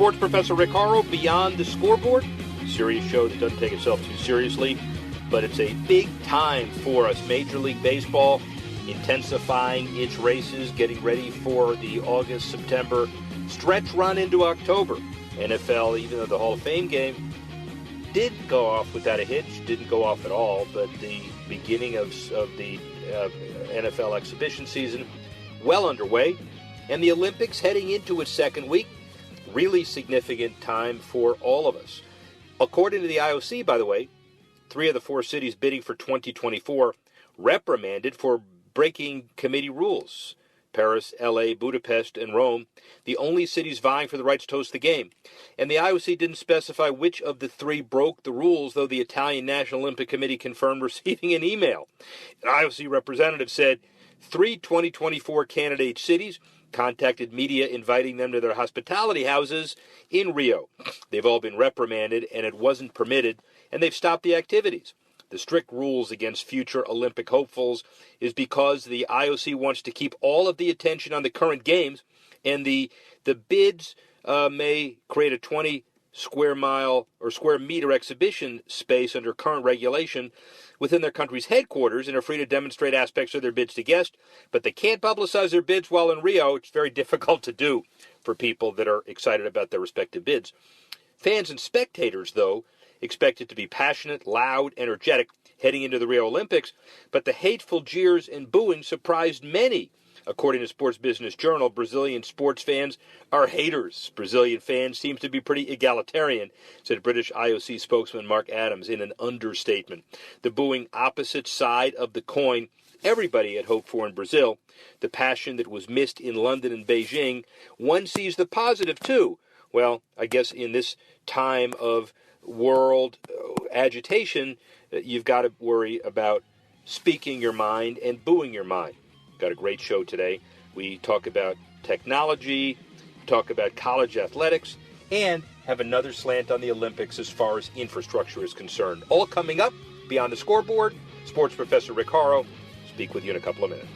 Sports Professor Rick Horrow, Beyond the Scoreboard, a serious show that doesn't take itself too seriously, but it's a big time for us. Major League Baseball intensifying its races, getting ready for the August-September stretch run into October. NFL, even though the Hall of Fame game didn't go off without a hitch, didn't go off at all, but the beginning of the NFL exhibition season well underway, and the Olympics heading into its second week. Really significant time for all of us. According to the IOC, by the way, 3 of the 4 cities bidding for 2024 reprimanded for breaking committee rules. Paris, LA, Budapest, and Rome, the only cities vying for the right to host the game. And the IOC didn't specify which of the 3 broke the rules, though the Italian National Olympic Committee confirmed receiving an email. An IOC representative said 3 2024 candidate cities contacted media inviting them to their hospitality houses in Rio. They've all been reprimanded, and it wasn't permitted, and they've stopped the activities. The strict rules against future Olympic hopefuls is because the IOC wants to keep all of the attention on the current games, and the bids may create a 20 square mile or square meter exhibition space under current regulation within their country's headquarters and are free to demonstrate aspects of their bids to guests, but they can't publicize their bids while in Rio. It's very difficult to do for people that are excited about their respective bids. Fans and spectators, though, expect it to be passionate, loud, energetic heading into the Rio Olympics, but the hateful jeers and booing surprised many. According to Sports Business Journal, Brazilian sports fans are haters. Brazilian fans seem to be pretty egalitarian, said British IOC spokesman Mark Adams in an understatement. The booing opposite side of the coin everybody had hoped for in Brazil, the passion that was missed in London and Beijing. One sees the positive, too. Well, I guess in this time of world agitation, you've got to worry about speaking your mind and booing your mind. Got a great show today. We talk about technology, talk about college athletics, and have another slant on the Olympics as far as infrastructure is concerned. All coming up Beyond the Scoreboard. Sports Professor Rick Horrow. Speak with you in a couple of minutes.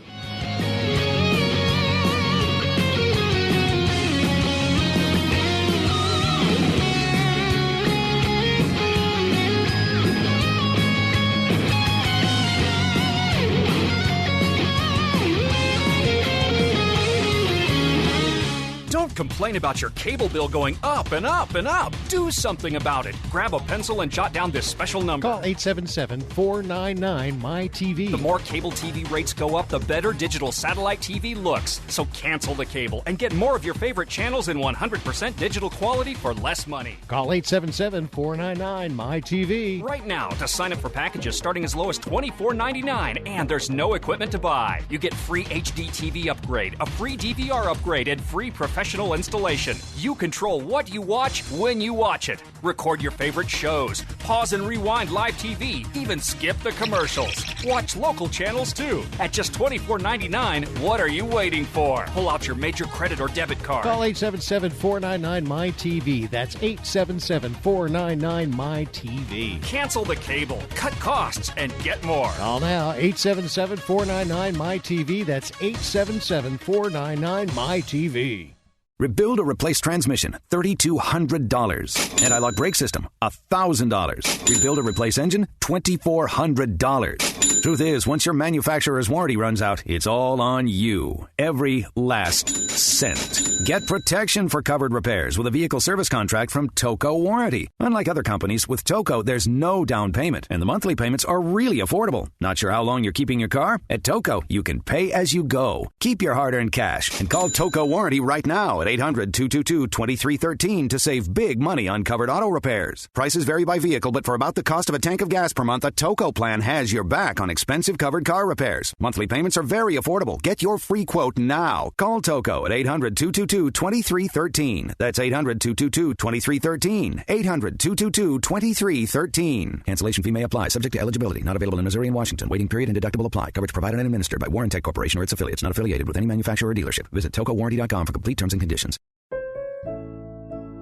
Don't complain about your cable bill going up and up and up. Do something about it. Grab a pencil and jot down this special number. Call 877-499-MY-TV. The more cable TV rates go up, the better digital satellite TV looks. So cancel the cable and get more of your favorite channels in 100% digital quality for less money. Call 877-499-MY-TV. Right now to sign up for packages starting as low as $24.99, and there's no equipment to buy. You get free HD TV upgrade, a free DVR upgrade, and free professional installation. You control what you watch when you watch it. Record your favorite shows. Pause and rewind live TV. Even skip the commercials. Watch local channels too. At just $24.99, what are you waiting for? Pull out your major credit or debit card. Call 877-499-MY-TV. That's 877-499-MY-TV. Cancel the cable, cut costs, and get more. Call now, 877-499-MY-TV. That's 877-499-MY-TV. Rebuild or replace transmission, $3,200. Anti-lock brake system, $1,000. Rebuild or replace engine, $2,400. Truth is, once your manufacturer's warranty runs out, it's all on you. Every last cent. Get protection for covered repairs with a vehicle service contract from Toco Warranty. Unlike other companies, with Toco, there's no down payment, and the monthly payments are really affordable. Not sure how long you're keeping your car? At Toco, you can pay as you go. Keep your hard-earned cash and call Toco Warranty right now at 800-222-2313 to save big money on covered auto repairs. Prices vary by vehicle, but for about the cost of a tank of gas per month, a Toco plan has your back on expensive covered car repairs. Monthly payments are very affordable. Get your free quote now. Call Toco at 800-222-2313. That's 800-222-2313. 800-222-2313. Cancellation fee may apply. Subject to eligibility. Not available in Missouri and Washington. Waiting period and deductible apply. Coverage provided and administered by Warrantech Corporation or its affiliates. Not affiliated with any manufacturer or dealership. Visit tocowarranty.com for complete terms and conditions.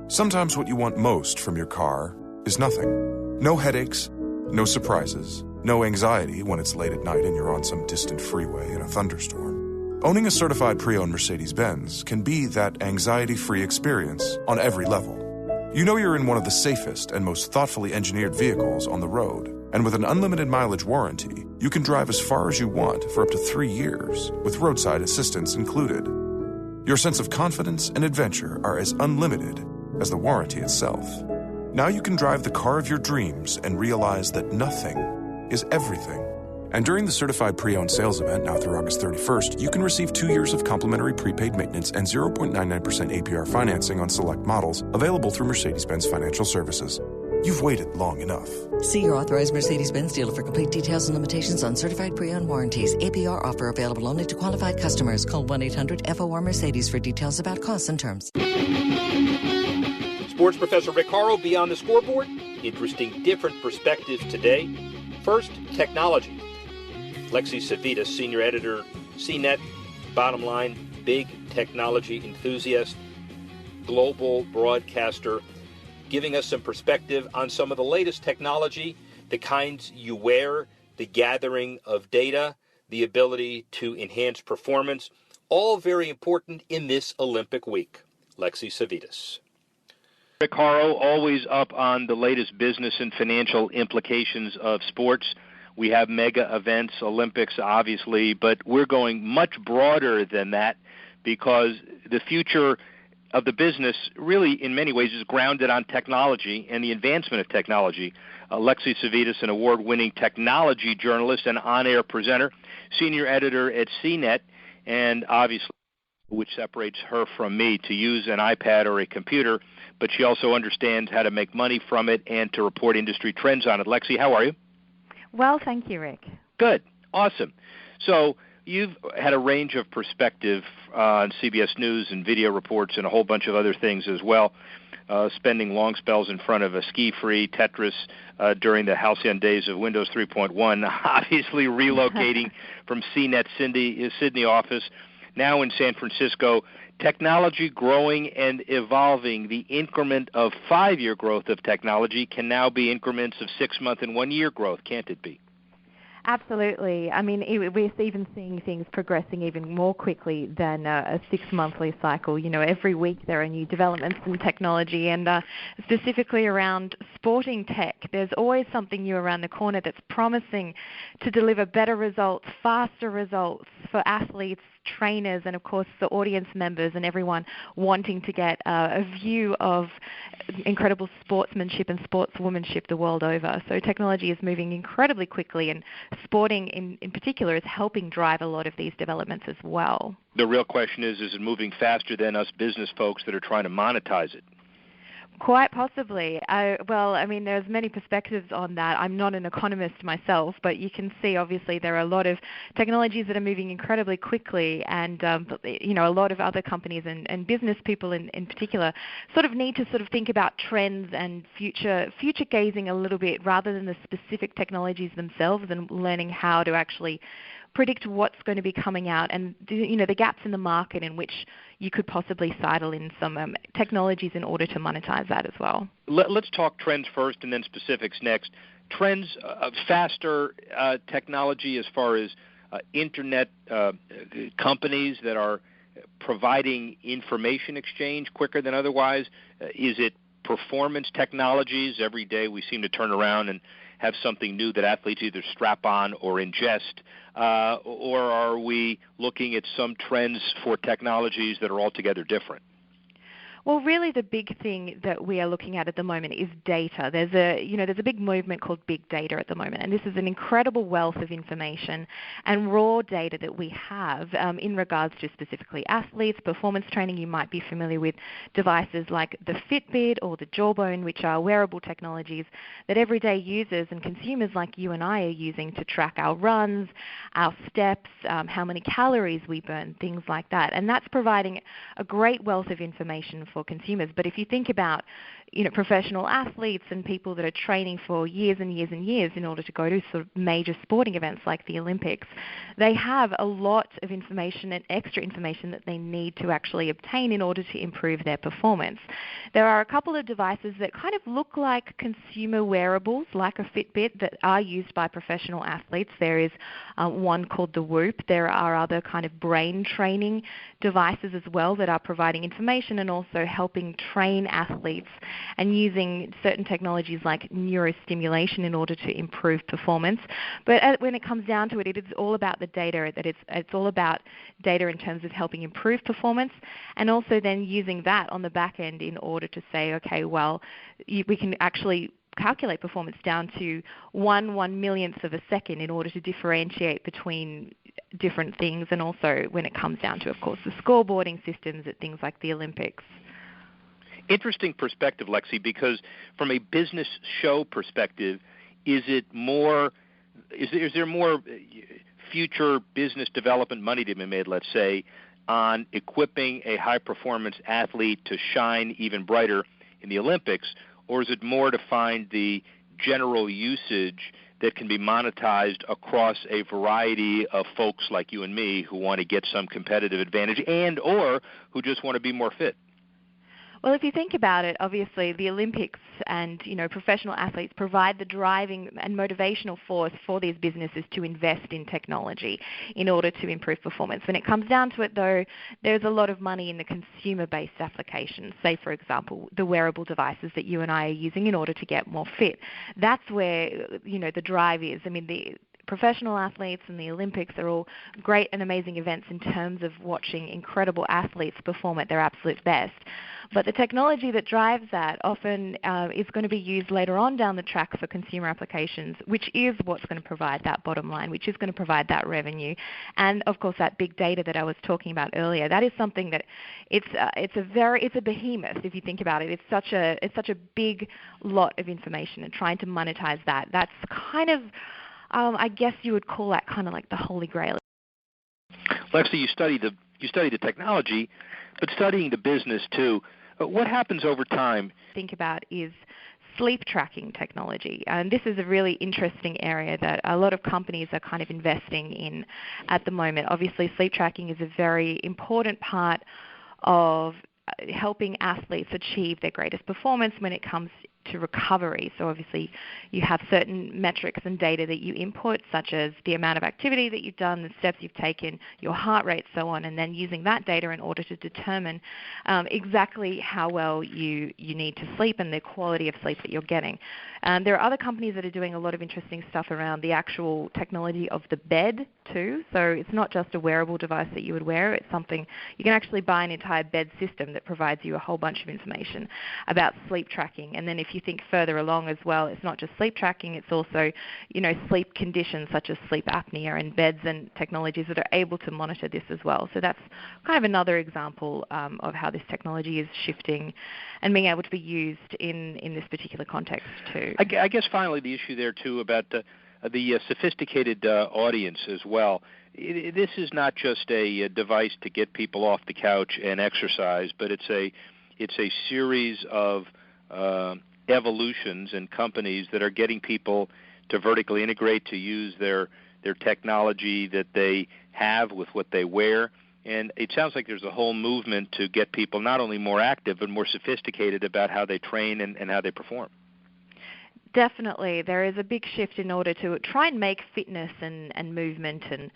Sometimes what you want most from your car is nothing. No headaches, no surprises, no anxiety when it's late at night and you're on some distant freeway in a thunderstorm. Owning a certified pre-owned Mercedes-Benz can be that anxiety-free experience on every level. You know you're in one of the safest and most thoughtfully engineered vehicles on the road. And with an unlimited mileage warranty, you can drive as far as you want for up to 3 years, with roadside assistance included. Your sense of confidence and adventure are as unlimited as the warranty itself. Now you can drive the car of your dreams and realize that nothing is everything. And during the certified pre-owned sales event, now through August 31st, you can receive 2 years of complimentary prepaid maintenance and 0.99% APR financing on select models, available through Mercedes-Benz Financial Services. You've waited long enough. See your authorized Mercedes-Benz dealer for complete details and limitations on certified pre-owned warranties. APR offer available only to qualified customers. Call 1-800-FOR-Mercedes for details about costs and terms. Sports Professor Rick Horrow, Beyond the Scoreboard. Interesting, different perspectives today. First, technology. Lexi Savitas, senior editor, CNET, bottom line, big technology enthusiast, global broadcaster, giving us some perspective on some of the latest technology, the kinds you wear, the gathering of data, the ability to enhance performance, all very important in this Olympic week. Lexi Savitas. Rick Horrow, always up on the latest business and financial implications of sports. We have mega events, Olympics, obviously, but we're going much broader than that because the future of the business really, in many ways, is grounded on technology and the advancement of technology. Lexi Savitas, an award-winning technology journalist and on-air presenter, senior editor at CNET, and obviously, which separates her from me, to use an iPad or a computer, but she also understands how to make money from it and to report industry trends on it. Lexi, how are you? Well, thank you, Rick. Good. Awesome. So you've had a range of perspective on CBS News and video reports and a whole bunch of other things as well, spending long spells in front of a ski-free Tetris during the halcyon days of Windows 3.1, obviously relocating from CNET Sydney office, now in San Francisco. Technology growing and evolving. The increment of 5-year growth of technology can now be increments of 6-month and 1-year growth, can't it be? Absolutely. I mean, we're even seeing things progressing even more quickly than a 6-monthly cycle. You know, every week there are new developments in technology, and specifically around sporting tech, there's always something new around the corner that's promising to deliver better results, faster results for athletes, trainers, and of course the audience members and everyone wanting to get a view of incredible sportsmanship and sportswomanship the world over. So technology is moving incredibly quickly, and sporting in particular is helping drive a lot of these developments as well. The real question is it moving faster than us business folks that are trying to monetize it? Quite possibly. There's many perspectives on that. I'm not an economist myself, but you can see obviously there are a lot of technologies that are moving incredibly quickly, and a lot of other companies and business people in particular sort of need to sort of think about trends and future gazing a little bit rather than the specific technologies themselves, and learning how to actually predict what's going to be coming out, and the gaps in the market in which you could possibly sidle in some technologies in order to monetize that as well. Let's talk trends first and then specifics next. Trends, faster technology as far as internet companies that are providing information exchange quicker than otherwise. Is it performance technologies? Every day we seem to turn around and have something new that athletes either strap on or ingest, or are we looking at some trends for technologies that are altogether different? Well, really the big thing that we are looking at the moment is data. There's a big movement called big data at the moment, and this is an incredible wealth of information and raw data that we have in regards to specifically athletes, performance training. You might be familiar with devices like the Fitbit or the Jawbone, which are wearable technologies that everyday users and consumers like you and I are using to track our runs, our steps, how many calories we burn, things like that. And that's providing a great wealth of information for consumers. But if you think about professional athletes and people that are training for years and years and years in order to go to sort of major sporting events like the Olympics, they have a lot of information and extra information that they need to actually obtain in order to improve their performance. There are a couple of devices that kind of look like consumer wearables, like a Fitbit, that are used by professional athletes. There is one called the Whoop. There are other kind of brain training devices as well that are providing information and also helping train athletes and using certain technologies like neurostimulation in order to improve performance. But when it comes down to it, it is all about the data. That it's all about data in terms of helping improve performance, and also then using that on the back end in order to say, okay, well, we can actually calculate performance down to 1/1,000,000th of a second in order to differentiate between different things, and also when it comes down to, of course, the scoreboarding systems at things like the Olympics. Interesting perspective, Lexi, because from a business show perspective, is there more future business development money to be made, let's say, on equipping a high-performance athlete to shine even brighter in the Olympics, or is it more to find the general usage that can be monetized across a variety of folks like you and me who want to get some competitive advantage and or who just want to be more fit? Well, if you think about it, obviously the Olympics and professional athletes provide the driving and motivational force for these businesses to invest in technology in order to improve performance. When it comes down to it, though, there's a lot of money in the consumer-based applications. Say, for example, the wearable devices that you and I are using in order to get more fit. That's where the drive is. I mean, the professional athletes and the Olympics are all great and amazing events in terms of watching incredible athletes perform at their absolute best. But the technology that drives that often is going to be used later on down the track for consumer applications, which is what's going to provide that bottom line, which is going to provide that revenue. And, of course, that big data that I was talking about earlier, that is something that it's a behemoth, if you think about it. It's such a big lot of information, and trying to monetize that's kind of, I guess you would call that kind of like the holy grail. Lexi, you study the technology, but studying the business too. What happens over time? Think about is sleep tracking technology. And this is a really interesting area that a lot of companies are kind of investing in at the moment. Obviously, sleep tracking is a very important part of helping athletes achieve their greatest performance when it comes to recovery. So obviously you have certain metrics and data that you input, such as the amount of activity that you've done, the steps you've taken, your heart rate, so on, and then using that data in order to determine exactly how well you need to sleep and the quality of sleep that you're getting. There are other companies that are doing a lot of interesting stuff around the actual technology of the bed too. So it's not just a wearable device that you would wear. It's something you can actually buy an entire bed system that provides you a whole bunch of information about sleep tracking. And then if you think further along as well, it's not just sleep tracking, it's also, sleep conditions such as sleep apnea, and beds and technologies that are able to monitor this as well. So that's kind of another example of how this technology is shifting and being able to be used in this particular context too. I guess finally the issue there too about the sophisticated audience as well. This is not just a device to get people off the couch and exercise, but it's a series of evolutions and companies that are getting people to vertically integrate, to use their technology that they have with what they wear. And it sounds like there's a whole movement to get people not only more active but more sophisticated about how they train and how they perform. Definitely. There is a big shift in order to try and make fitness and movement and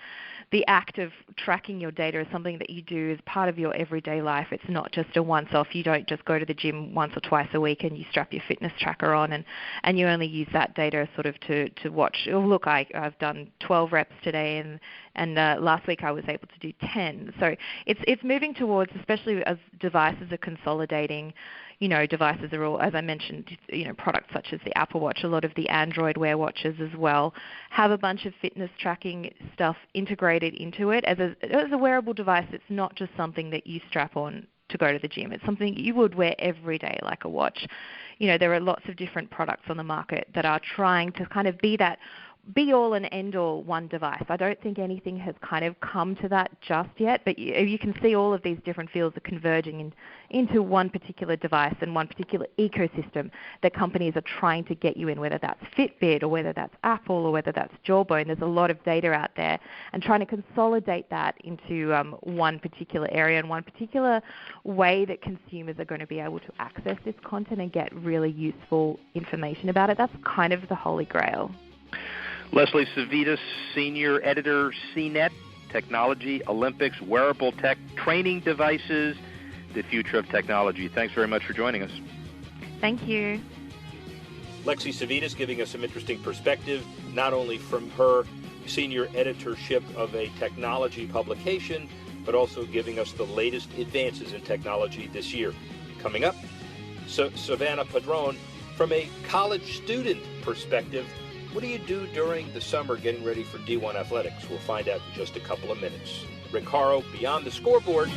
the act of tracking your data is something that you do as part of your everyday life. It's not just a once-off. You don't just go to the gym once or twice a week and you strap your fitness tracker on and you only use that data sort of to watch. Oh, look, I've done 12 reps today and last week I was able to do 10. So it's moving towards, especially as devices are consolidating. Devices are all, as I mentioned, products such as the Apple Watch, a lot of the Android Wear watches as well, have a bunch of fitness tracking stuff integrated into it. As a wearable device, it's not just something that you strap on to go to the gym. It's something you would wear every day, like a watch. There are lots of different products on the market that are trying to kind of be that be-all and end-all one device. I don't think anything has kind of come to that just yet, but you can see all of these different fields are converging into one particular device and one particular ecosystem that companies are trying to get you in, whether that's Fitbit or whether that's Apple or whether that's Jawbone. There's a lot of data out there, and trying to consolidate that into one particular area and one particular way that consumers are going to be able to access this content and get really useful information about it. That's kind of the holy grail. Leslie Savitas, Senior Editor, CNET, Technology, Olympics, Wearable Tech, Training Devices, the Future of Technology. Thanks very much for joining us. Thank you. Lexi Savitas giving us some interesting perspective, not only from her senior editorship of a technology publication, but also giving us the latest advances in technology this year. Coming up, Savannah Padron, from a college student perspective, what do you do during the summer getting ready for D1 athletics? We'll find out in just a couple of minutes. Rick Horrow, Beyond the Scoreboard.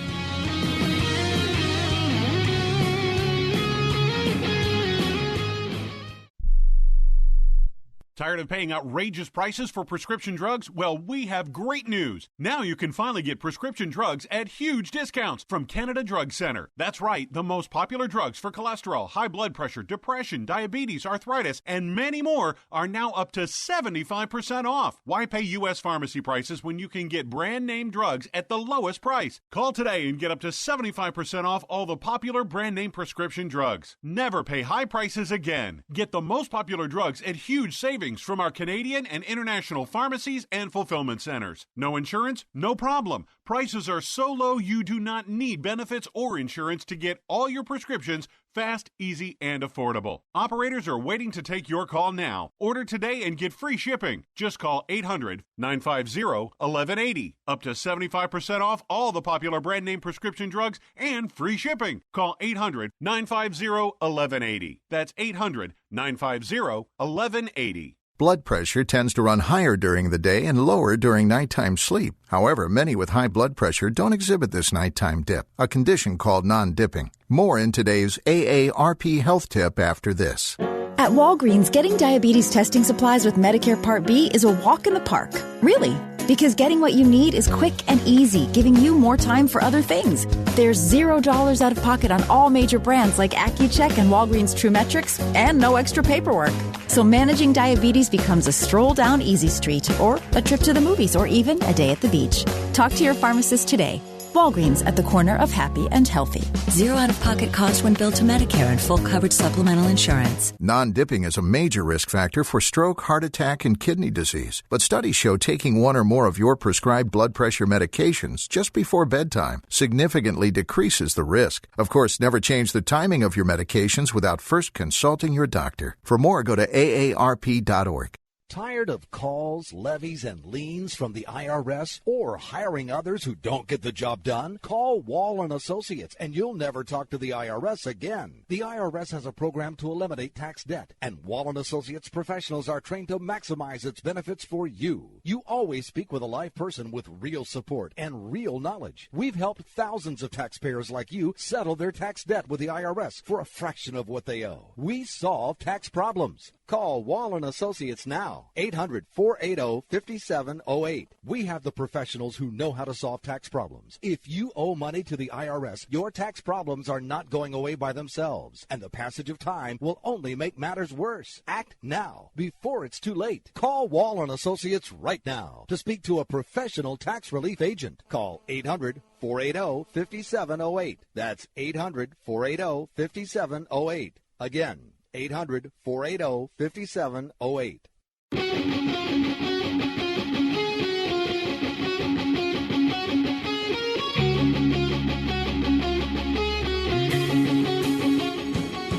Tired of paying outrageous prices for prescription drugs? Well, we have great news. Now you can finally get prescription drugs at huge discounts from Canada Drug Center. That's right, the most popular drugs for cholesterol, high blood pressure, depression, diabetes, arthritis, and many more are now up to 75% off. Why pay U.S. pharmacy prices when you can get brand name drugs at the lowest price? Call today and get up to 75% off all the popular brand name prescription drugs. Never pay high prices again. Get the most popular drugs at huge savings from our Canadian and international pharmacies and fulfillment centers. No insurance? No problem. Prices are so low you do not need benefits or insurance to get all your prescriptions fast, easy, and affordable. Operators are waiting to take your call now. Order today and get free shipping. Just call 800-950-1180. Up to 75% off all the popular brand name prescription drugs and free shipping. Call 800-950-1180. That's 800-950-1180. Blood pressure tends to run higher during the day and lower during nighttime sleep. However, many with high blood pressure don't exhibit this nighttime dip, a condition called non-dipping. More in today's AARP health tip after this. At Walgreens, getting diabetes testing supplies with Medicare Part B is a walk in the park. Really, because getting what you need is quick and easy, giving you more time for other things. There's $0 out of pocket on all major brands like Accu-Check and Walgreens TrueMetrics, and no extra paperwork. So managing diabetes becomes a stroll down Easy Street, or a trip to the movies, or even a day at the beach. Talk to your pharmacist today. Walgreens, at the corner of happy and healthy. Zero out-of-pocket cost when billed to Medicare and full coverage supplemental insurance. Non-dipping is a major risk factor for stroke, heart attack, and kidney disease. But studies show taking one or more of your prescribed blood pressure medications just before bedtime significantly decreases the risk. Of course, never change the timing of your medications without first consulting your doctor. For more, go to aarp.org. Tired of calls, levies, and liens from the IRS, or hiring others who don't get the job done? Call Wall & Associates, and you'll never talk to the IRS again. The IRS has a program to eliminate tax debt, and Wall & Associates professionals are trained to maximize its benefits for you. You always speak with a live person with real support and real knowledge. We've helped thousands of taxpayers like you settle their tax debt with the IRS for a fraction of what they owe. We solve tax problems. Call Wall & Associates now, 800-480-5708. We have the professionals who know how to solve tax problems. If you owe money to the IRS, your tax problems are not going away by themselves, and the passage of time will only make matters worse. Act now, before it's too late. Call Wall & Associates right now to speak to a professional tax relief agent. Call 800-480-5708. That's 800-480-5708. Again, 800-480-5708.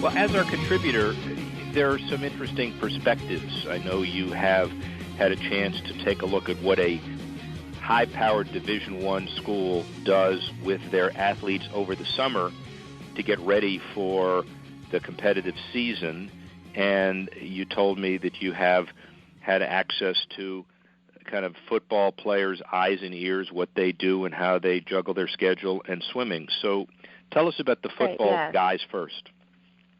Well, as our contributor, there are some interesting perspectives. I know you have had a chance to take a look at what a high-powered Division I school does with their athletes over the summer to get ready for the competitive season, and you told me that you have had access to kind of football players' eyes and ears, what they do and how they juggle their schedule, and swimming. So tell us about the football guys first.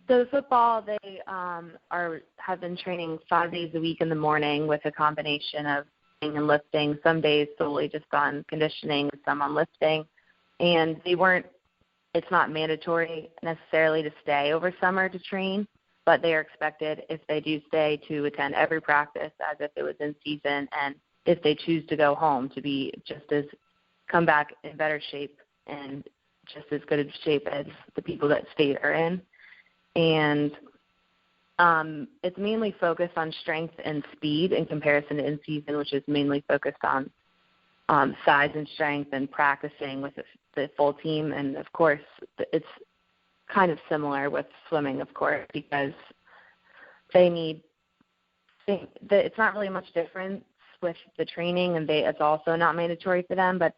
So the football, they have been training 5 days a week in the morning with a combination of running and lifting. Some days solely just on conditioning, some on lifting. And it's not mandatory necessarily to stay over summer to train, but they are expected, if they do stay, to attend every practice as if it was in season, and if they choose to go home, to be come back in better shape and just as good a shape as the people that stayed are in. And it's mainly focused on strength and speed in comparison to in-season, which is mainly focused on size and strength and practicing with the full team. And, of course, it's kind of similar with swimming, of course, because it's not really much difference with the training, and it's also not mandatory for them, but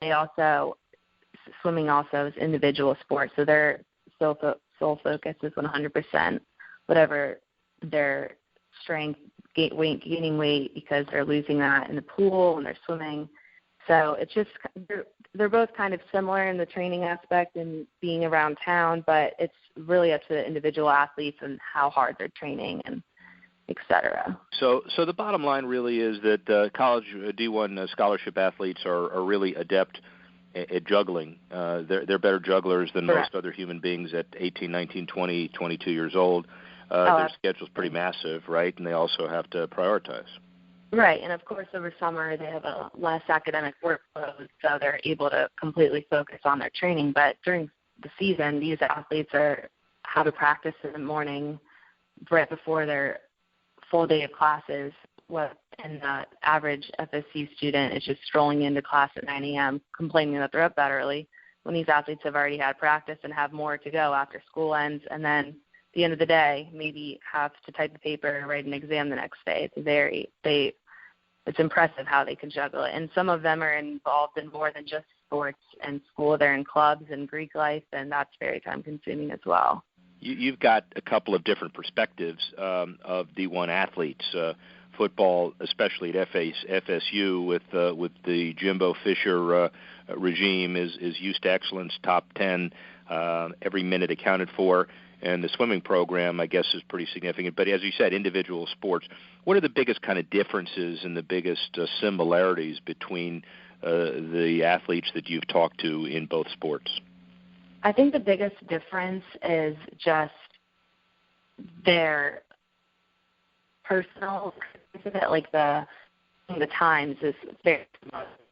swimming also is individual sport, so their sole focus is 100% whatever their strength, gaining weight because they're losing that in the pool and they're swimming. So it's just they're both kind of similar in the training aspect and being around town, but it's really up to the individual athletes and how hard they're training and et cetera. So the bottom line really is that college D1 scholarship athletes are really adept at juggling. They're better jugglers than Correct. most other human beings at 18, 19, 20, 22 years old. Their schedule's pretty massive, right? And they also have to prioritize. Right, and of course over summer they have a less academic workload, so they're able to completely focus on their training. But during the season, these athletes have a practice in the morning right before their full day of classes, and the average FSU student is just strolling into class at 9 a.m. complaining that they're up that early, when these athletes have already had practice and have more to go after school ends, and then at the end of the day maybe have to type a paper or write an exam the next day. It's impressive how they can juggle it. And some of them are involved in more than just sports and school. They're in clubs and Greek life, and that's very time-consuming as well. You've got a couple of different perspectives of D1 athletes. Football, especially at FSU, with the Jimbo Fisher regime, is used to excellence, top 10, every minute accounted for. And the swimming program, I guess, is pretty significant. But as you said, individual sports, what are the biggest kind of differences and the biggest similarities between the athletes that you've talked to in both sports? I think the biggest difference is just their personal, like the times is very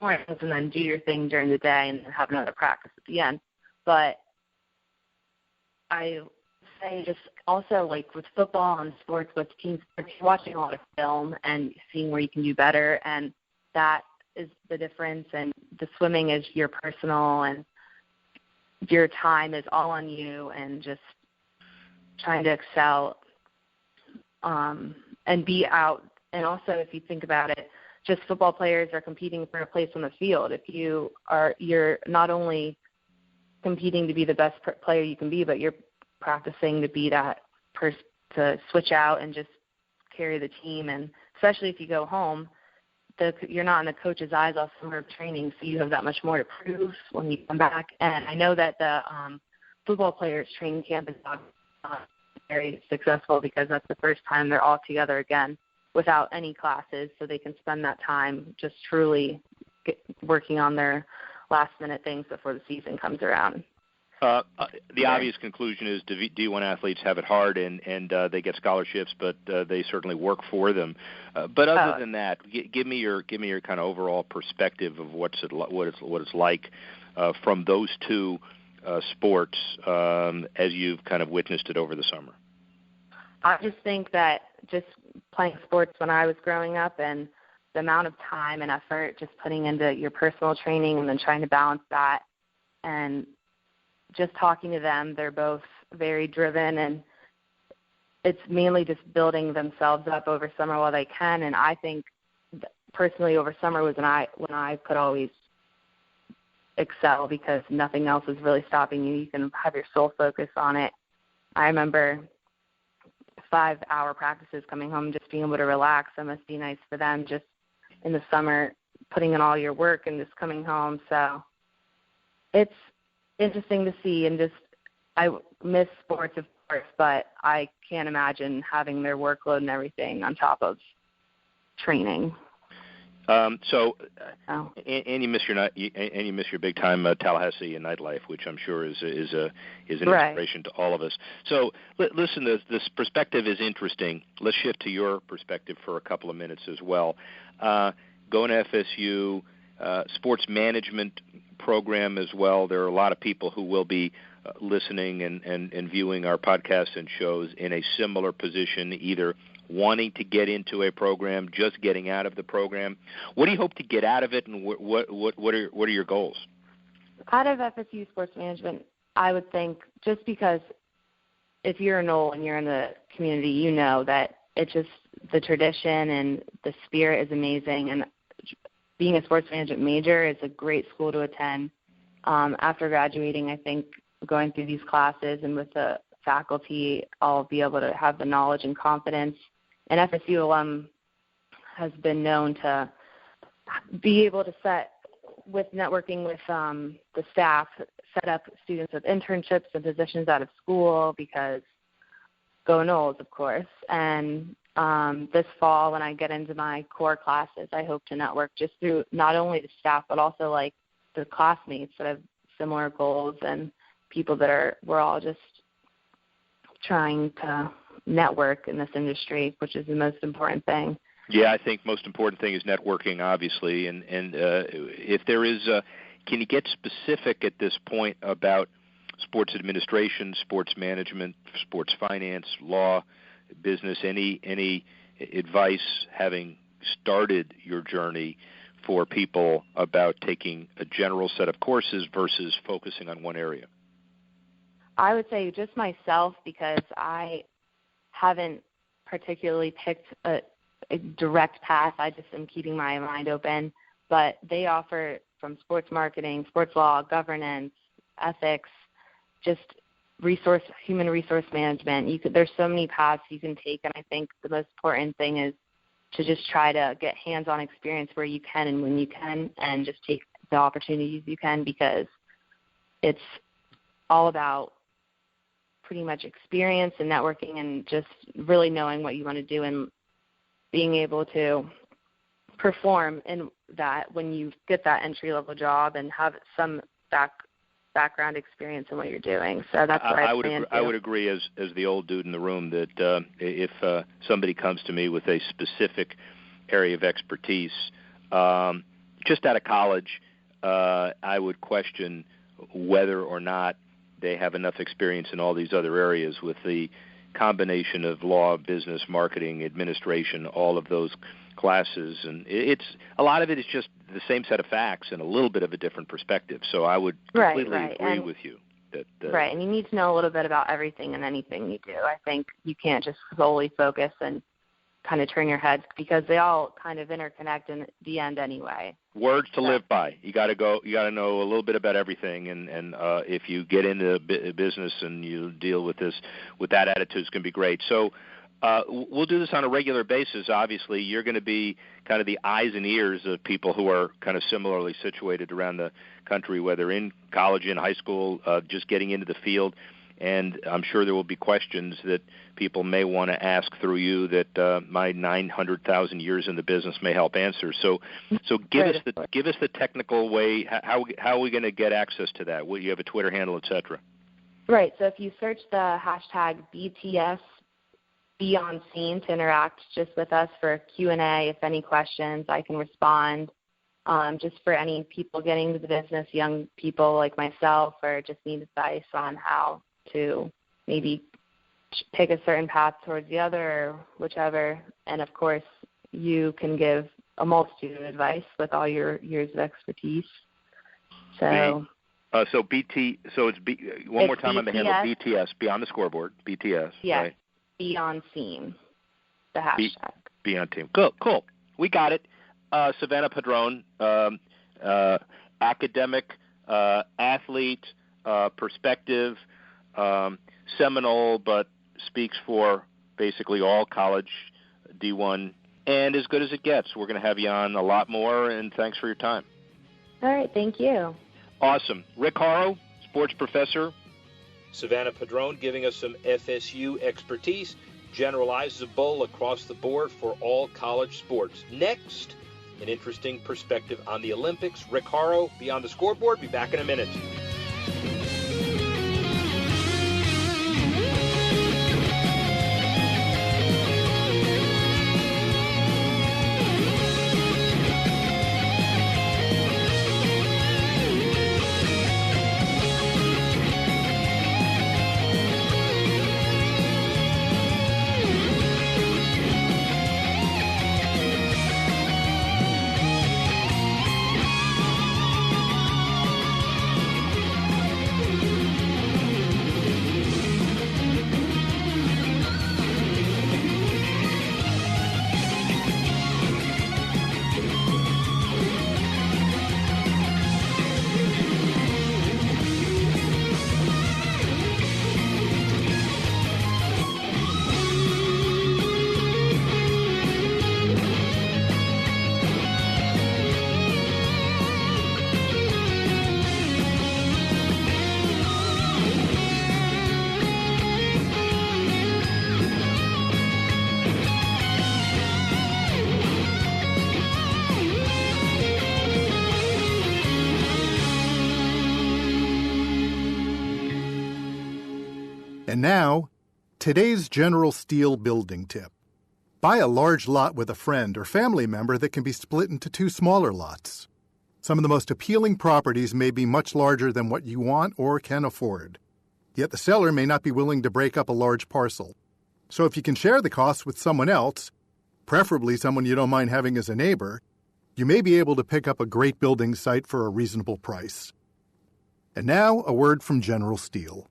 mornings and then do your thing during the day and have another practice at the end. But I say just also like with football and sports, with team sports, you're watching a lot of film and seeing where you can do better, and that is the difference. And the swimming is your personal, and your time is all on you, and just trying to excel and be out. And also, if you think about it, just football players are competing for a place on the field. If you're not only competing to be the best player you can be, but you're practicing to be that person to switch out and just carry the team. And especially if you go home, you're not in the coach's eyes all summer of training, so you have that much more to prove when you come back. And I know that the football players' training camp is very successful because that's the first time they're all together again without any classes, so they can spend that time just truly working on their last-minute things before the season comes around. The obvious conclusion is D1 athletes have it hard, and they get scholarships, but they certainly work for them. But other than that, give me your kind of overall perspective of what it's like from those two sports as you've kind of witnessed it over the summer. I just think that just playing sports when I was growing up, and the amount of time and effort just putting into your personal training and then trying to balance that, and just talking to them, they're both very driven, and it's mainly just building themselves up over summer while they can. And I think personally over summer was when I could always excel because nothing else is really stopping you. You can have your sole focus on it. I remember 5-hour practices coming home, just being able to relax. That must be nice for them just in the summer, putting in all your work and just coming home. So it's interesting to see, and just I miss sports, of course, but I can't imagine having their workload and everything on top of training. And you miss your big time Tallahassee and nightlife, which I'm sure is an inspiration to all of us. So listen, this perspective is interesting. Let's shift to your perspective for a couple of minutes as well. Going to FSU, sports management program as well. There are a lot of people who will be listening and viewing our podcasts and shows in a similar position, either wanting to get into a program, just getting out of the program. What do you hope to get out of it, and what are your goals? Out of FSU sports management, I would think, just because if you're a Knoll and you're in the community, you know that it's just the tradition and the spirit is amazing. And being a sports management major is a great school to attend. After graduating, I think going through these classes and with the faculty, I'll be able to have the knowledge and confidence. An FSU alum has been known to be able to with networking with the staff, set up students with internships and positions out of school, because go Knowles, of course. And this fall, when I get into my core classes, I hope to network just through not only the staff, but also like the classmates that have similar goals and people that we're all just trying to network in this industry, which is the most important thing. Yeah, I think most important thing is networking, obviously. And if there is, can you get specific at this point about sports administration, sports management, sports finance, law, business, any advice, having started your journey, for people about taking a general set of courses versus focusing on one area? I would say just myself, because I haven't particularly picked a direct path. I just am keeping my mind open. But they offer from sports marketing, sports law, governance, ethics, just human resource management. There's so many paths you can take, and I think the most important thing is to just try to get hands-on experience where you can and when you can, and just take the opportunities you can, because it's all about pretty much experience and networking and just really knowing what you want to do and being able to perform in that when you get that entry-level job and have some background experience in what you're doing. So that's what I plan to. I would agree as the old dude in the room that if somebody comes to me with a specific area of expertise, just out of college, I would question whether or not they have enough experience in all these other areas. With the combination of law, business, marketing, administration, all of those classes, and a lot of it is just the same set of facts and a little bit of a different perspective. So I would completely agree with you. Right, and you need to know a little bit about everything and anything you do. I think you can't just solely focus and kind of turn your head, because they all kind of interconnect in the end anyway. Words to live by. You got to know a little bit about everything, and if you get into business and you deal with that attitude, it's going to be great. So we'll do this on a regular basis. Obviously, you're going to be kind of the eyes and ears of people who are kind of similarly situated around the country, whether in college, in high school, just getting into the field. And I'm sure there will be questions that people may want to ask through you that my 900,000 years in the business may help answer. So give us the technical way. How are we going to get access to that? Will you have a Twitter handle, etc.? Right. So if you search the hashtag BTS Be On Scene to interact just with us for Q&A, if any questions, I can respond. Just for any people getting into the business, young people like myself, or just need advice on how to maybe pick a certain path towards the other, or whichever. And of course, you can give a multitude of advice with all your years of expertise. So, one more time on the handle, BTS, Beyond the Scoreboard, BTS. Yes, right? Be On Scene, the hashtag. Be on team. Cool. We got it. Savannah Padron, academic, athlete, perspective, Seminole, but speaks for basically all college, D1, and as good as it gets. We're going to have you on a lot more, and thanks for your time. All right, thank you. Awesome. Rick Horrow, sports professor, Savannah Padron giving us some FSU expertise, generalizable across the board for all college sports. Next, an interesting perspective on the Olympics. Rick Horrow, Beyond the Scoreboard. Be back in a minute. And now, today's General Steel building tip. Buy a large lot with a friend or family member that can be split into two smaller lots. Some of the most appealing properties may be much larger than what you want or can afford. Yet the seller may not be willing to break up a large parcel. So if you can share the costs with someone else, preferably someone you don't mind having as a neighbor, you may be able to pick up a great building site for a reasonable price. And now, a word from General Steel.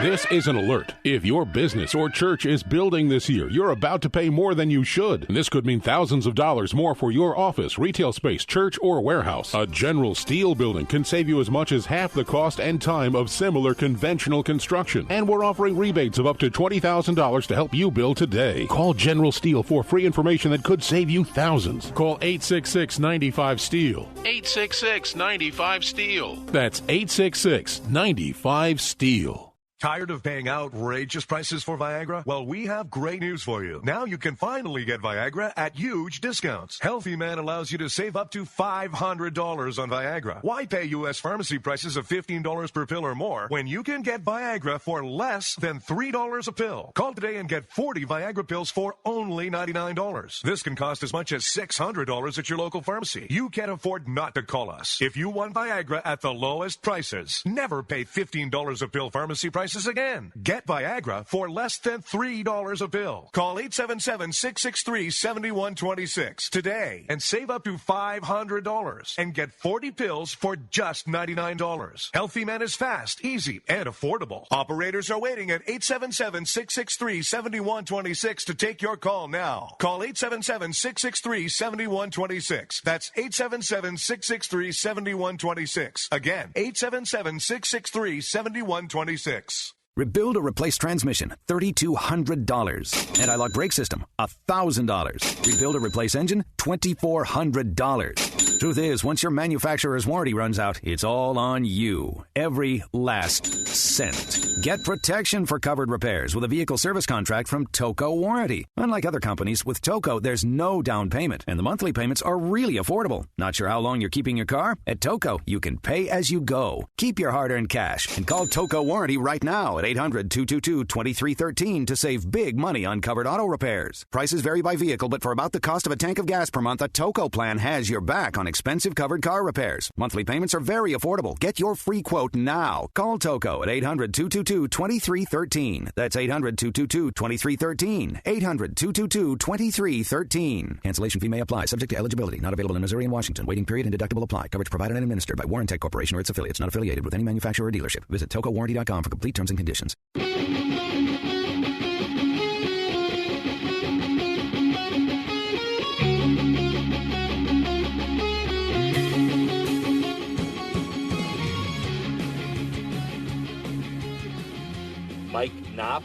This is an alert. If your business or church is building this year, you're about to pay more than you should. This could mean thousands of dollars more for your office, retail space, church, or warehouse. A General Steel building can save you as much as half the cost and time of similar conventional construction. And we're offering rebates of up to $20,000 to help you build today. Call General Steel for free information that could save you thousands. Call 866-95-STEEL. 866-95-STEEL. That's 866-95-STEEL. Tired of paying outrageous prices for Viagra? Well, we have great news for you. Now you can finally get Viagra at huge discounts. Healthy Man allows you to save up to $500 on Viagra. Why pay U.S. pharmacy prices of $15 per pill or more when you can get Viagra for less than $3 a pill? Call today and get 40 Viagra pills for only $99. This can cost as much as $600 at your local pharmacy. You can't afford not to call us. If you want Viagra at the lowest prices, never pay $15 a pill pharmacy prices again. Get Viagra for less than $3 a pill. Call 877-663-7126 today and save up to $500 and get 40 pills for just $99. Healthy Man is fast, easy, and affordable. Operators are waiting at 877-663-7126 to take your call now. Call 877-663-7126. That's 877-663-7126. Again, 877-663-7126. Rebuild or replace transmission, $3,200. Anti-lock brake system, $1,000. Rebuild or replace engine, $2,400. Truth is, once your manufacturer's warranty runs out, it's all on you. Every last cent. Get protection for covered repairs with a vehicle service contract from Toco Warranty. Unlike other companies, with Toco, there's no down payment, and the monthly payments are really affordable. Not sure how long you're keeping your car? At Toco, you can pay as you go. Keep your hard-earned cash and call Toco Warranty right now at 800-222-2313 to save big money on covered auto repairs. Prices vary by vehicle, but for about the cost of a tank of gas per month, a Toco plan has your back on expensive covered car repairs. Monthly payments are very affordable. Get your free quote now. Call Toco at 800-222-2313. That's 800-222-2313. 800-222-2313. Cancellation fee may apply. Subject to eligibility. Not available in Missouri and Washington. Waiting period and deductible apply. Coverage provided and administered by Warrantech Corporation or its affiliates. Not affiliated with any manufacturer or dealership. Visit TocoWarranty.com for complete terms and conditions. Mike Knopp,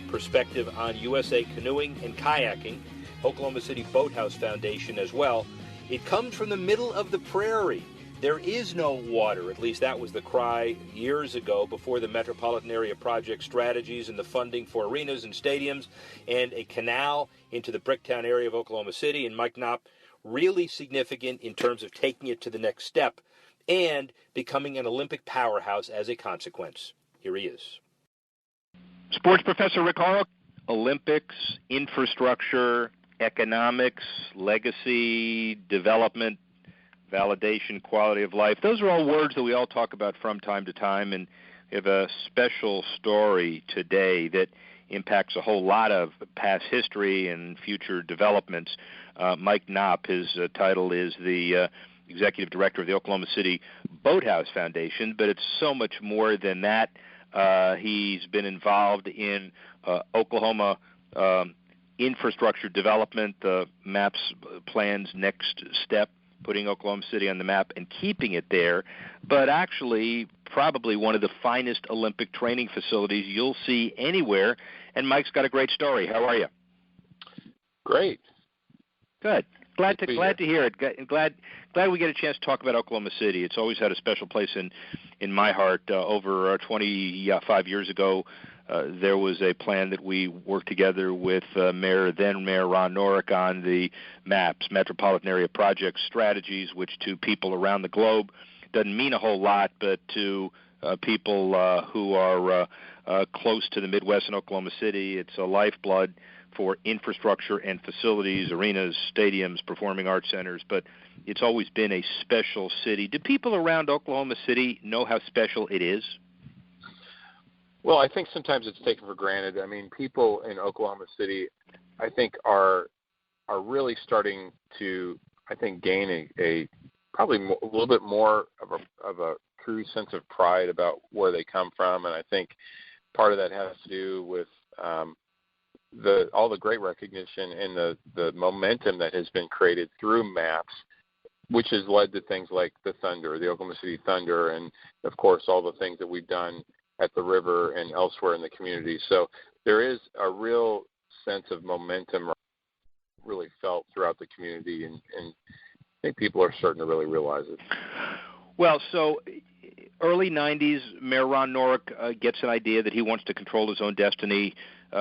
perspective on USA canoeing and kayaking, Oklahoma City Boathouse Foundation as well. It comes from the middle of the prairie. there is no water. At least that was the cry years ago before the metropolitan area project strategies and the funding for arenas and stadiums and a canal into the Bricktown area of Oklahoma City. And Mike Knopp, really significant in terms of taking it to the next step and becoming an Olympic powerhouse as a consequence. Here he is. Sports Professor Rick Horrow, Olympics, infrastructure, economics, legacy, development, validation, quality of life. Those are all words that we all talk about from time to time, and we have a special story today that impacts a whole lot of past history and future developments. Mike Knopp, his title is the Executive Director of the Oklahoma City Boathouse Foundation, but it's so much more than that. He's been involved in Oklahoma infrastructure development, the MAP's plan's next step, putting Oklahoma City on the map and keeping it there, but actually probably one of the finest Olympic training facilities you'll see anywhere. And Mike's got a great story. How are you? Great. Good. Glad to hear it. Glad we get a chance to talk about Oklahoma City. It's always had a special place in my heart. Over 25 years ago, there was a plan that we worked together with then Mayor Ron Norick on the MAPS, Metropolitan Area Project Strategies, which to people around the globe doesn't mean a whole lot, but to people who are close to the Midwest and Oklahoma City, it's a lifeblood for infrastructure and facilities, arenas, stadiums, performing arts centers, but it's always been a special city. Do people around Oklahoma City know how special it is? Well, I think sometimes it's taken for granted. I mean, people in Oklahoma City, I think, are really starting to, I think, gain a probably a little bit more of a true sense of pride about where they come from, and I think part of that has to do with all the great recognition and the momentum that has been created through MAPS, which has led to things like the Thunder, the Oklahoma City Thunder, and of course all the things that we've done at the river and elsewhere in the community. So there is a real sense of momentum really felt throughout the community, and I think people are starting to really realize it. Well, so early 90s, Mayor Ron Norick gets an idea that he wants to control his own destiny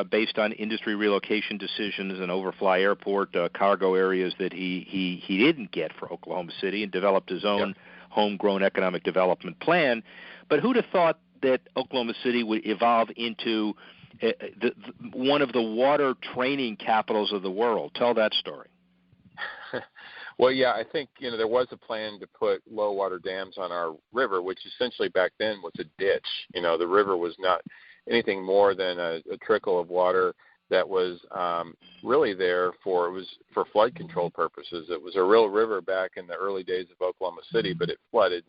based on industry relocation decisions and overfly airport cargo areas that he didn't get for Oklahoma City, and developed his own homegrown economic development plan. But who'd have thought that Oklahoma City would evolve into one of the water training capitals of the world? Tell that story. Well, yeah, I think, there was a plan to put low water dams on our river, which essentially back then was a ditch. The river was not anything more than a trickle of water that was really there for flood control purposes. It was a real river back in the early days of Oklahoma City, but it flooded.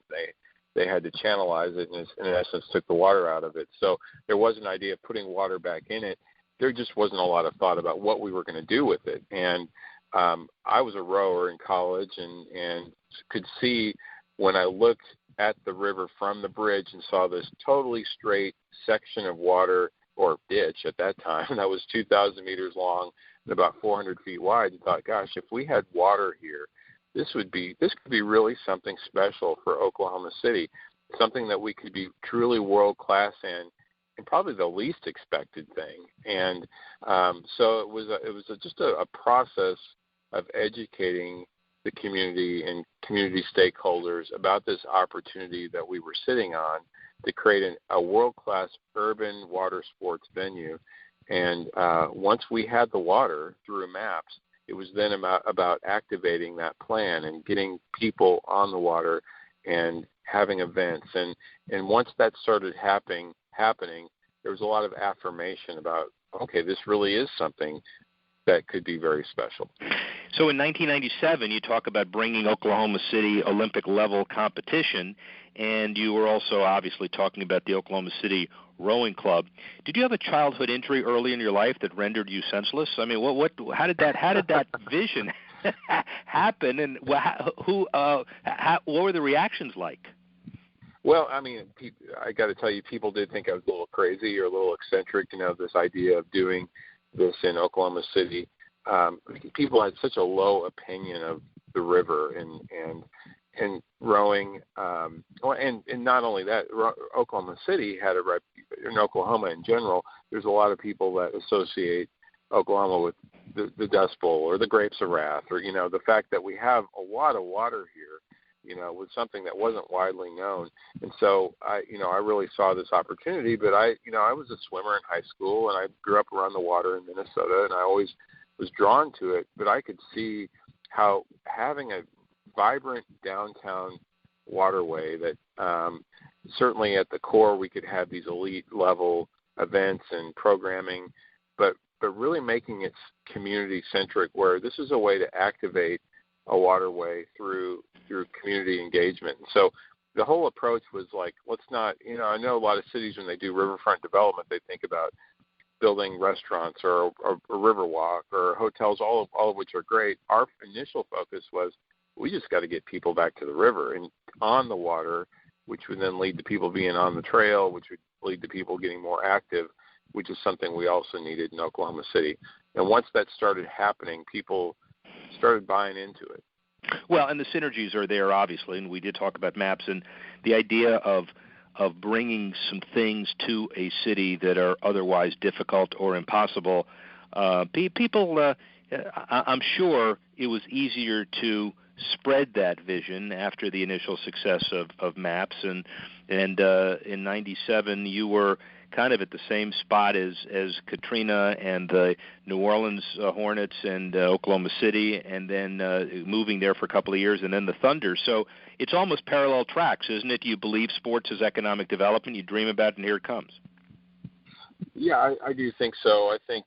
They had to channelize it and, in essence, took the water out of it. So there was an idea of putting water back in it. There just wasn't a lot of thought about what we were going to do with it. And I was a rower in college and could see when I looked at the river from the bridge and saw this totally straight section of water, or ditch at that time, that was 2,000 meters long and about 400 feet wide, and thought, gosh, if we had water here, this could be really something special for Oklahoma City, something that we could be truly world class in, and probably the least expected thing. And so it was just a process of educating the community and community stakeholders about this opportunity that we were sitting on to create a world-class urban water sports venue. And once we had the water through MAPS, it was then about activating that plan and getting people on the water and having events. And once that started happening, there was a lot of affirmation about, okay, this really is something that could be very special. So in 1997, you talk about bringing Oklahoma City Olympic-level competition, and you were also obviously talking about the Oklahoma City Rowing Club. Did you have a childhood injury early in your life that rendered you senseless? I mean, how did that vision happen, and what were the reactions like? Well, I mean, I got to tell you, people did think I was a little crazy or a little eccentric, this idea of doing this in Oklahoma City. People had such a low opinion of the river, and and rowing, and not only that, Oklahoma City had in Oklahoma in general, there's a lot of people that associate Oklahoma with the Dust Bowl or the Grapes of Wrath, or, the fact that we have a lot of water here, was something that wasn't widely known. And so I really saw this opportunity, but I was a swimmer in high school, and I grew up around the water in Minnesota, and I always was drawn to it, but I could see how having a vibrant downtown waterway that certainly at the core we could have these elite level events and programming, but really making it community centric, where this is a way to activate a waterway through community engagement. And so the whole approach was like, let's not, I know a lot of cities when they do riverfront development, they think about building restaurants or a river walk or hotels, all of which are great. Our initial focus was, we just got to get people back to the river and on the water, which would then lead to people being on the trail, which would lead to people getting more active, which is something we also needed in Oklahoma City. And once that started happening, people started buying into it. Well, and the synergies are there, obviously, and we did talk about maps and the idea of bringing some things to a city that are otherwise difficult or impossible. People, I'm sure it was easier to spread that vision after the initial success of maps, and in '97 you were kind of at the same spot as Katrina and the New Orleans Hornets and Oklahoma City, and then moving there for a couple of years, and then the Thunder. So it's almost parallel tracks, isn't it? You believe sports is economic development, you dream about it, and here it comes. Yeah, I do think so. I think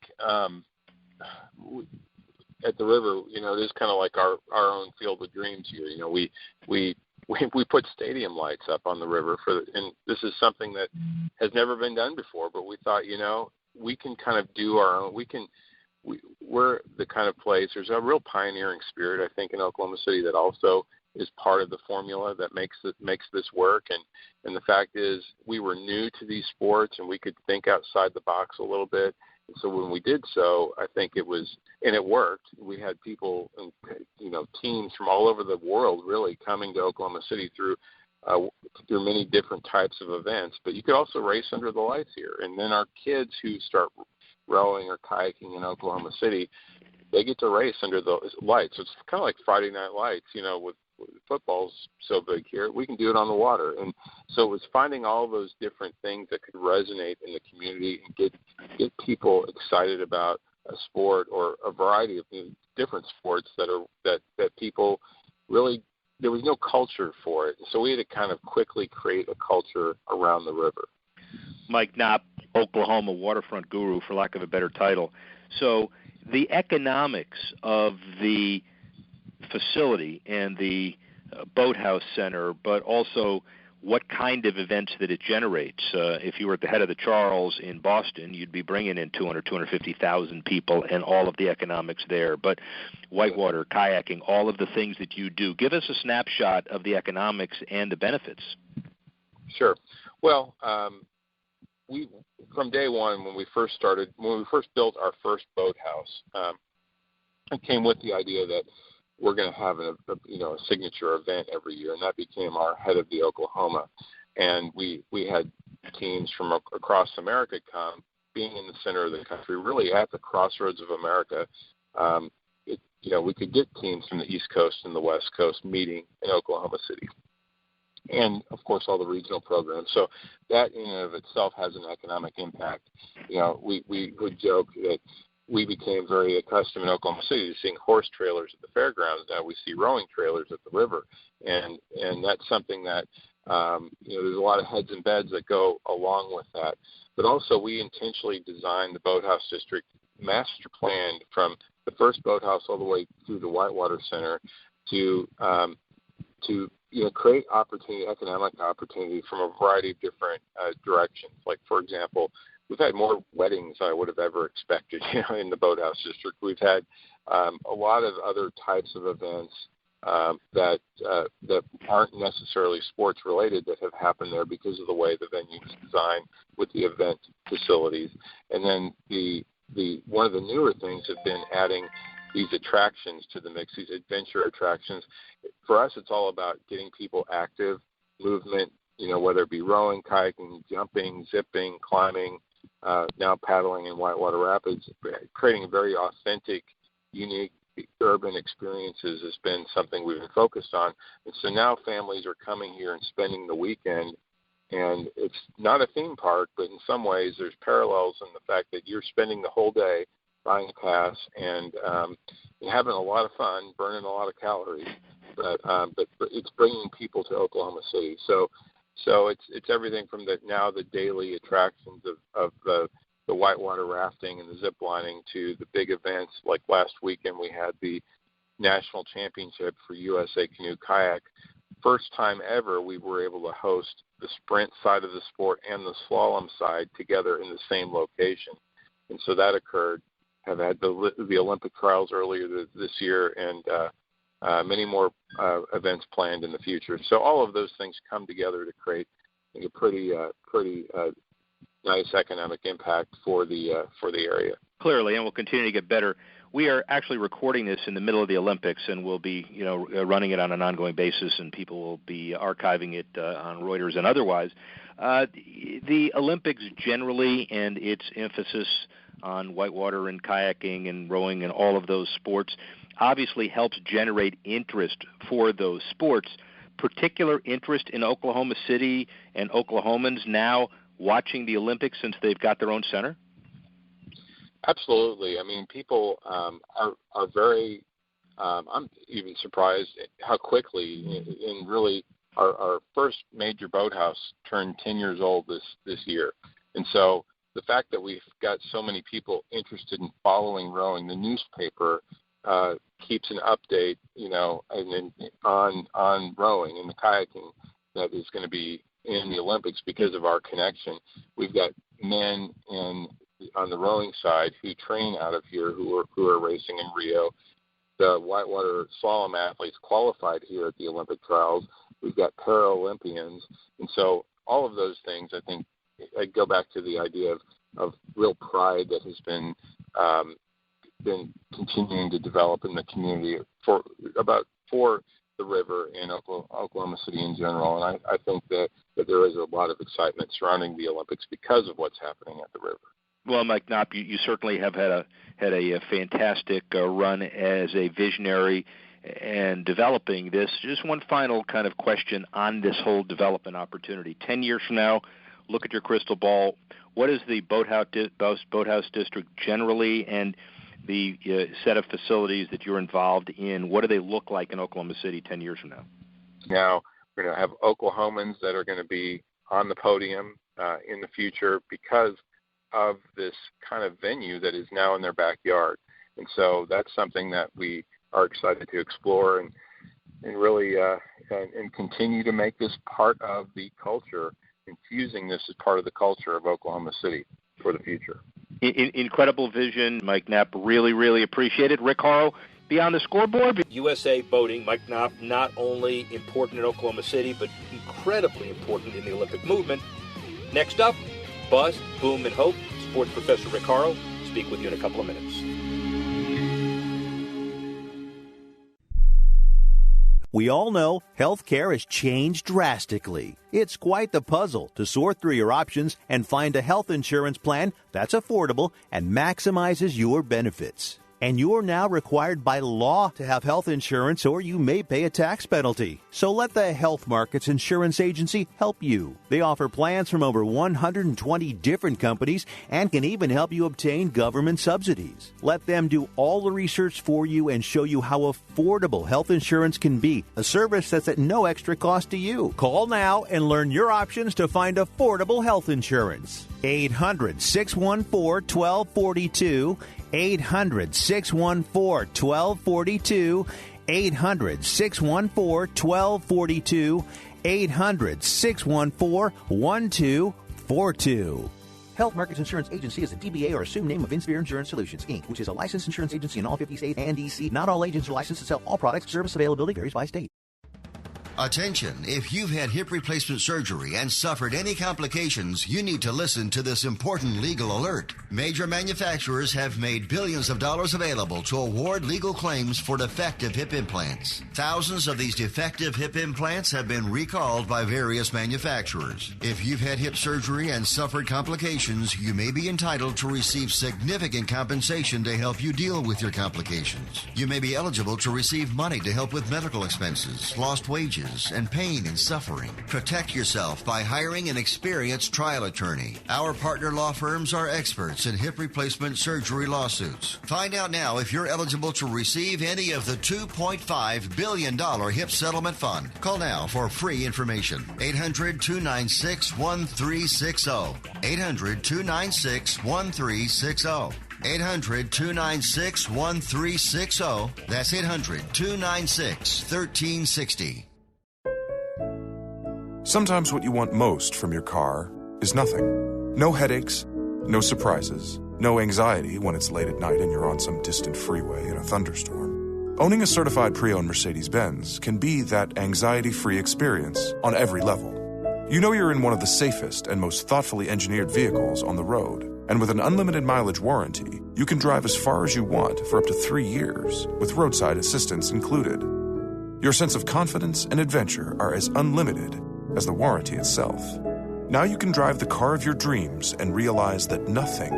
at the river, it is kind of like our own field of dreams here. We put stadium lights up on the river and this is something that has never been done before, but we thought, we can kind of do our own. We're the kind of place, there's a real pioneering spirit, I think, in Oklahoma City that also is part of the formula that makes this work. And the fact is, we were new to these sports and we could think outside the box a little bit. So when we did so, I think it was, and it worked. We had people, teams from all over the world really coming to Oklahoma City through many different types of events. But you could also race under the lights here. And then our kids who start rowing or kayaking in Oklahoma City, they get to race under the lights. So it's kind of like Friday Night Lights, with football's so big here, we can do it on the water. And so it was finding all those different things that could resonate in the community and get people excited about a sport or a variety of different sports that people really, there was no culture for it. So we had to kind of quickly create a culture around the river. Mike Knopp, Oklahoma waterfront guru, for lack of a better title. So the economics of the facility and the boathouse center, but also what kind of events that it generates. If you were at the head of the Charles in Boston, you'd be bringing in 250,000 people and all of the economics there. But whitewater, kayaking, all of the things that you do. Give us a snapshot of the economics and the benefits. Sure. Well, we from day one when we first built our first boathouse, it came with the idea that we're going to have a signature event every year, and that became our Head of the Oklahoma. And we had teams from across America come, being in the center of the country, really at the crossroads of America. We could get teams from the East Coast and the West Coast meeting in Oklahoma City, and of course all the regional programs. So that in and of itself has an economic impact. We would joke that we became very accustomed in Oklahoma City to seeing horse trailers at the fairgrounds. Now we see rowing trailers at the river, and that's something that there's a lot of heads and beds that go along with that. But also we intentionally designed the Boathouse District master planned from the first boathouse all the way through the Whitewater Center to create economic opportunity from a variety of different directions. Like, for example, we've had more weddings than I would have ever expected, in the Boathouse District. We've had a lot of other types of events that aren't necessarily sports related that have happened there because of the way the venue is designed with the event facilities. And then the one of the newer things have been adding these attractions to the mix, these adventure attractions. For us, it's all about getting people active, movement, whether it be rowing, kayaking, jumping, zipping, climbing, now paddling in Whitewater Rapids. Creating very authentic, unique urban experiences has been something we've been focused on. And so now families are coming here and spending the weekend. And it's not a theme park, but in some ways there's parallels in the fact that you're spending the whole day buying a pass and having a lot of fun, burning a lot of calories. But it's bringing people to Oklahoma City. So it's everything from the daily attractions of the whitewater rafting and the zip lining to the big events. Like last weekend we had the national championship for USA Canoe Kayak. First time ever we were able to host the sprint side of the sport and the slalom side together in the same location. And so that occurred. Have had the Olympic trials earlier this year and many more events planned in the future. So all of those things come together to create a pretty nice economic impact for the area. Clearly, and we'll continue to get better. We are actually recording this in the middle of the Olympics, and we'll be, running it on an ongoing basis, and people will be archiving it on Reuters and otherwise. The Olympics generally, and its emphasis on whitewater and kayaking and rowing and all of those sports, obviously helps generate interest for those sports. Particular interest in Oklahoma City and Oklahomans now watching the Olympics since they've got their own center? Absolutely. I mean, people are very. I'm even surprised how quickly, and really, our first major boathouse turned 10 years old this year, and so the fact that we've got so many people interested in following rowing, the newspaper keeps an update, on rowing and the kayaking that is going to be in the Olympics because of our connection. We've got men on the rowing side who train out of here who are racing in Rio. The whitewater slalom athletes qualified here at the Olympic trials. We've got Paralympians. And so all of those things, I think, I go back to the idea of real pride that has been continuing to develop in the community for the river and Oklahoma City in general. And I think that there is a lot of excitement surrounding the Olympics because of what's happening at the river. Well, Mike Knopp, you certainly have had a fantastic run as a visionary and developing this. Just one final kind of question on this whole development opportunity. 10 years from now, look at your crystal ball. What is the boathouse district generally, and the set of facilities that you're involved in, what do they look like in Oklahoma City 10 years from now? Now, we're going to have Oklahomans that are going to be on the podium in the future because of this kind of venue that is now in their backyard. And so that's something that we are excited to explore and really and continue to make this part of the culture, infusing this as part of the culture of Oklahoma City for the future. Incredible vision, Mike Knapp. Really, really appreciate it. Rick Horrow, Beyond the Scoreboard. USA Boating, Mike Knapp, not only important in Oklahoma City, but incredibly important in the Olympic movement. Next up, Buzz, Boom, and Hope. Sports professor Rick Horrow. Speak with you in a couple of minutes. We all know healthcare has changed drastically. It's quite the puzzle to sort through your options and find a health insurance plan that's affordable and maximizes your benefits. And you're now required by law to have health insurance, or you may pay a tax penalty. So let the Health Markets Insurance Agency help you. They offer plans from over 120 different companies and can even help you obtain government subsidies. Let them do all the research for you and show you how affordable health insurance can be, a service that's at no extra cost to you. Call now and learn your options to find affordable health insurance. 800-614-1242. 800-614-1242, 800-614-1242, 800-614-1242. Health Markets Insurance Agency is a DBA or assumed name of Inspire Insurance Solutions, Inc., which is a licensed insurance agency in all 50 states and D.C. Not all agents are licensed to sell all products. Service availability varies by state. Attention, if you've had hip replacement surgery and suffered any complications, you need to listen to this important legal alert. Major manufacturers have made billions of dollars available to award legal claims for defective hip implants. Thousands of these defective hip implants have been recalled by various manufacturers. If you've had hip surgery and suffered complications, you may be entitled to receive significant compensation to help you deal with your complications. You may be eligible to receive money to help with medical expenses, lost wages, and pain and suffering. Protect yourself by hiring an experienced trial attorney. Our partner law firms are experts in hip replacement surgery lawsuits. Find out now if you're eligible to receive any of the $2.5 billion hip settlement fund. Call now for free information. 800-296-1360. 800-296-1360. 800-296-1360. That's 800-296-1360. Sometimes what you want most from your car is nothing. No headaches, no surprises, no anxiety when it's late at night and you're on some distant freeway in a thunderstorm. Owning a certified pre-owned Mercedes-Benz can be that anxiety-free experience on every level. You know you're in one of the safest and most thoughtfully engineered vehicles on the road. And with an unlimited mileage warranty, you can drive as far as you want for up to 3 years, with roadside assistance included. Your sense of confidence and adventure are as unlimited as the warranty itself. Now you can drive the car of your dreams and realize that nothing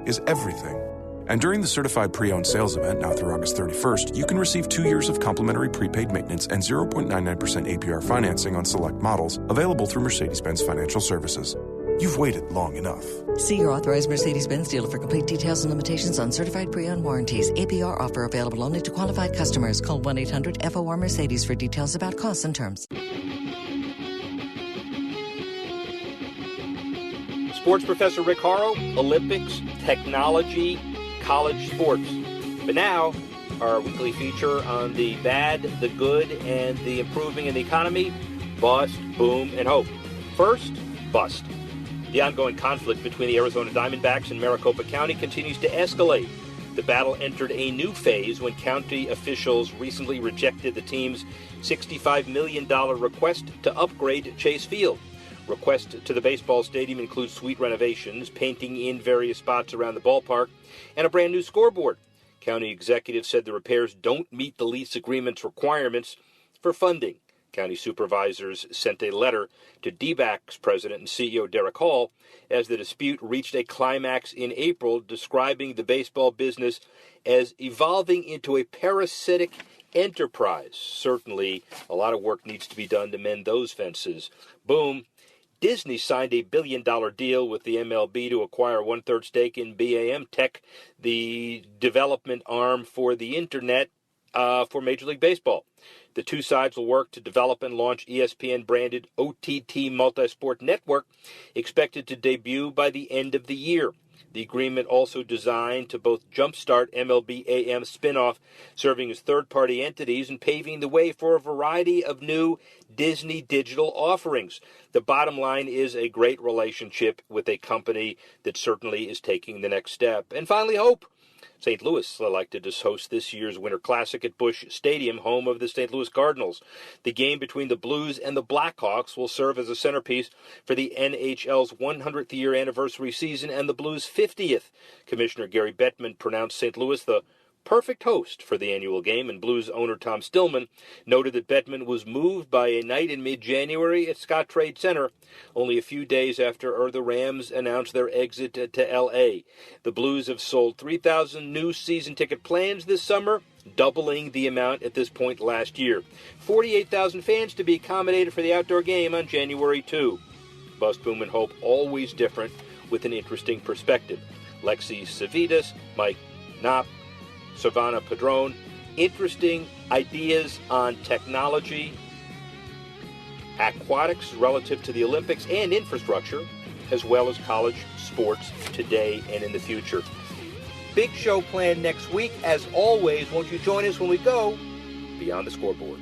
is everything. And during the certified pre-owned sales event, now through August 31st, you can receive 2 years of complimentary prepaid maintenance and 0.99% APR financing on select models, available through Mercedes-Benz Financial Services. You've waited long enough. See your authorized Mercedes-Benz dealer for complete details and limitations on certified pre-owned warranties. APR offer available only to qualified customers. Call 1-800-FOR-MERCEDES for details about costs and terms. Sports professor Rick Horrow, Olympics, technology, college sports. But now, our weekly feature on the bad, the good, and the improving in the economy: bust, boom, and hope. First, bust. The ongoing conflict between the Arizona Diamondbacks and Maricopa County continues to escalate. The battle entered a new phase when county officials recently rejected the team's $65 million request to upgrade Chase Field. Request to the baseball stadium includes suite renovations, painting in various spots around the ballpark, and a brand new scoreboard. County executives said the repairs don't meet the lease agreement's requirements for funding. County supervisors sent a letter to D-backs president and CEO Derek Hall as the dispute reached a climax in April, describing the baseball business as evolving into a parasitic enterprise. Certainly, a lot of work needs to be done to mend those fences. Boom. Disney signed a $1 billion deal with the MLB to acquire 1/3 stake in BAM Tech, the development arm for the Internet for Major League Baseball. The two sides will work to develop and launch ESPN-branded OTT multi-sport network, expected to debut by the end of the year. The agreement also designed to both jumpstart MLB AM spinoff, serving as third-party entities and paving the way for a variety of new Disney digital offerings. The bottom line is a great relationship with a company that certainly is taking the next step. And finally, hope. St. Louis selected to host this year's Winter Classic at Busch Stadium, home of the St. Louis Cardinals. The game between the Blues and the Blackhawks will serve as a centerpiece for the NHL's 100th year anniversary season and the Blues' 50th. Commissioner Gary Bettman pronounced St. Louis the perfect host for the annual game, and Blues owner Tom Stillman noted that Bettman was moved by a night in mid-January at Scott Trade Center, only a few days after the Rams announced their exit to L.A. The Blues have sold 3,000 new season ticket plans this summer, doubling the amount at this point last year. 48,000 fans to be accommodated for the outdoor game on January 2. Bust, boom, and hope, always different with an interesting perspective. Lexi Savitas, Mike Knopp, Savannah Padron, interesting ideas on technology, aquatics relative to the Olympics, and infrastructure, as well as college sports today and in the future. Big show planned next week. As always, won't you join us when we go Beyond the Scoreboard?